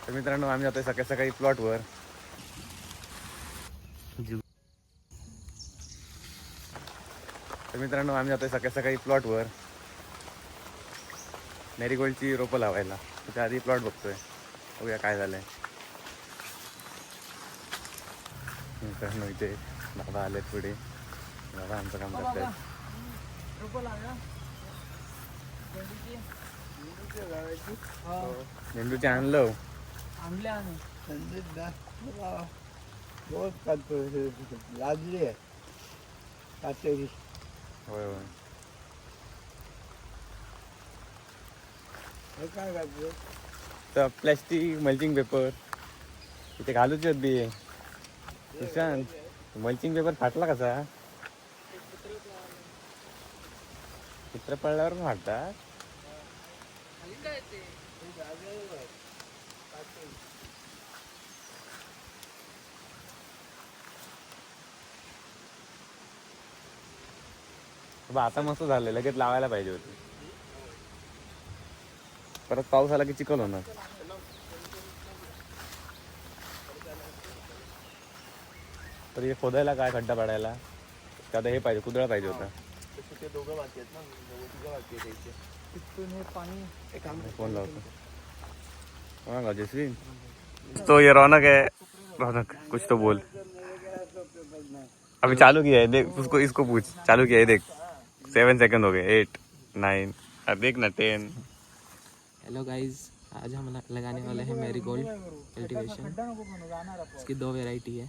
तर मित्रांनो आम्ही जातोय सकाळी सकाळी प्लॉटवर. तर मित्रांनो आम्ही जातोय सकाळी सकाळी प्लॉटवर मेरीगोल्डची रोपं लावायला. त्याच्या आधी प्लॉट बघतोय, बघूया काय झालंय. मित्रांनो इथे बाबा आलेत पुढे, बाबा आमचं काम करतायत. झेंडूचे आणलं लाजली आहे काटेरी. होय होय. हे काय घातलं? तर प्लॅस्टिक मल्चिंग पेपर इथे घालूच आहेत बी. सुशांत मल्चिंग पेपर फाटला कसा? चित्र पडल्यावर पण फाटतात. आता मस्त झालं, लगेच लावायला पाहिजे होती. परत पाऊस आला की चिखल होणार. तर हे खोदायला काय खड्डा पाडायला का हे पाहिजे, कुदळा पाहिजे होता. ते दोघं बाकी आहेत ना, तिघं बाकी आहेत यायचे. तिथून हे पाणी एक फोन लावतो. हाँ जसवीन तो ये रौनक है. रौनक कुछ तो बोल. अभी चालू किया है, देख उसको, इसको पूछ. चालू किया है देख, 7 सेकंड हो गए, 8 9 अब देख ना 10. हेलो गाइस, आज हम लगाने वाले हैं मैरीगोल्ड कल्टीवेशन. इसकी 2 वैरायटी है.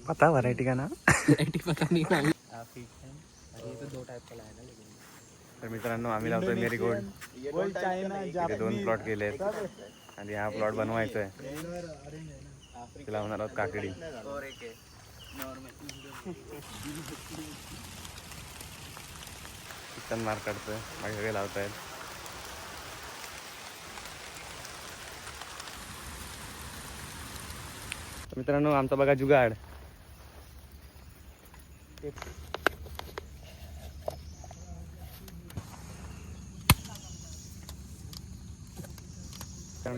पता वैरायटी का नाम? वैरायटी पता नहीं है. ये तो 2 टाइप का लाया ना. तर मित्रांनो आम्ही लावतोय मेरीगोल्ड. इथे 2 प्लॉट केले आहेत आणि हा प्लॉट बनवायचा आहे. ते लावणार आहोत काकडी. चिकन मार काढतोय, बाकी सगळे लावतायत. मित्रांनो आमचा बघा जुगाड.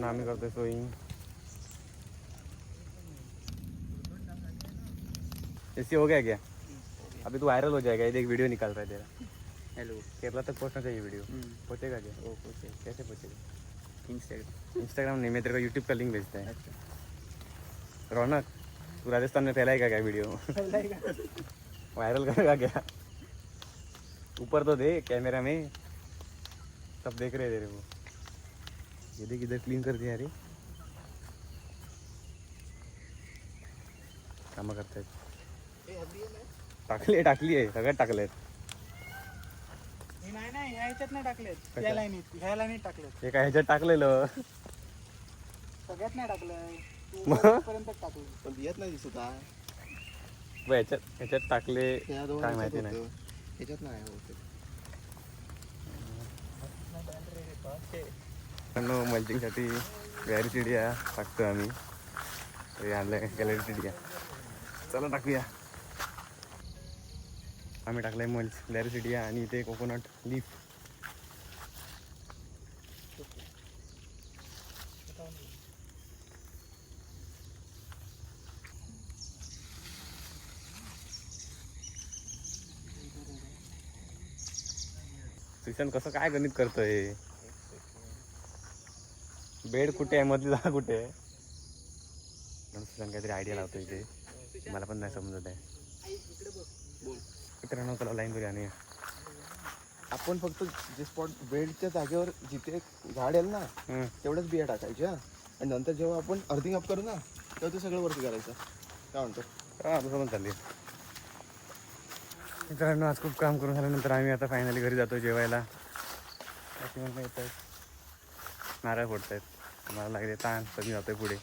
आम्ही करतोय सोईंग. ऐसे हो गया क्या? अभी तो वायरल हो जाएगा, एक वीडियो निकाल रहा है तेरा. हेलो, केरला तक पहुंचना चाहिए वीडियो. पहुंचेगा क्या? वो पहुंचे. कैसे पहुंचेगा? इंस्टाग्राम नहीं, मैं तेरे को यूट्यूब का लिंक भेजता है. रौनक तू राजस्थान में फैलाएगा क्या वीडियो? वायरल करेगा क्या? ऊपर तो दे कैमरा में, सब देख रहे तेरे को. ये देख इधर क्लीन कर दिया रे. काम करतायत. टाकली आहे सगळ्यात टाकलेत. नाही ह्याच्यात नाही टाकलेत. ह्या लाईनीत टाकलेत. हे काय ह्याच्यात टाकलेलं? सगळ्यात नाही टाकलंय. पर्यंत टाकलं पण येत नाही दिसत आहे. ह्याच्यात टाकले काय माहिती नाही. ह्याच्यात नाही होत. मल्चिंगसाठी गॅरेसिडिया टाकतो आम्ही. हे आणलंय गॅरेसिडिया. चला टाकूया. आम्ही टाकलंय गॅरेसिडिया आणि इथे कोकोनट लीफ. शिक्षण कसं काय गणित करतोय? बेड कुठे आहे, मधली जागा कुठे आहे? काहीतरी आयडिया लावतो इथे, मला पण नाही समजत आहे. मित्रांनो त्याला लाईन बिर्याणी आहे. आपण फक्त जे स्पॉट बेडच्या जागेवर जिथे झाड येईल ना तेवढंच बिया टाकायच्या आणि नंतर जेव्हा आपण अर्थिंग अप करू ना तेव्हा ते सगळं वरती करायचं. काय म्हणतो? हा तसं पण चालली. मित्रांनो आज खूप काम करून झाल्यानंतर आम्ही आता फायनली घरी जातो जेवायला. येत आहेत, नारळ फोडत आहेत. मला लागले ताण, तर मी जातोय पुढे.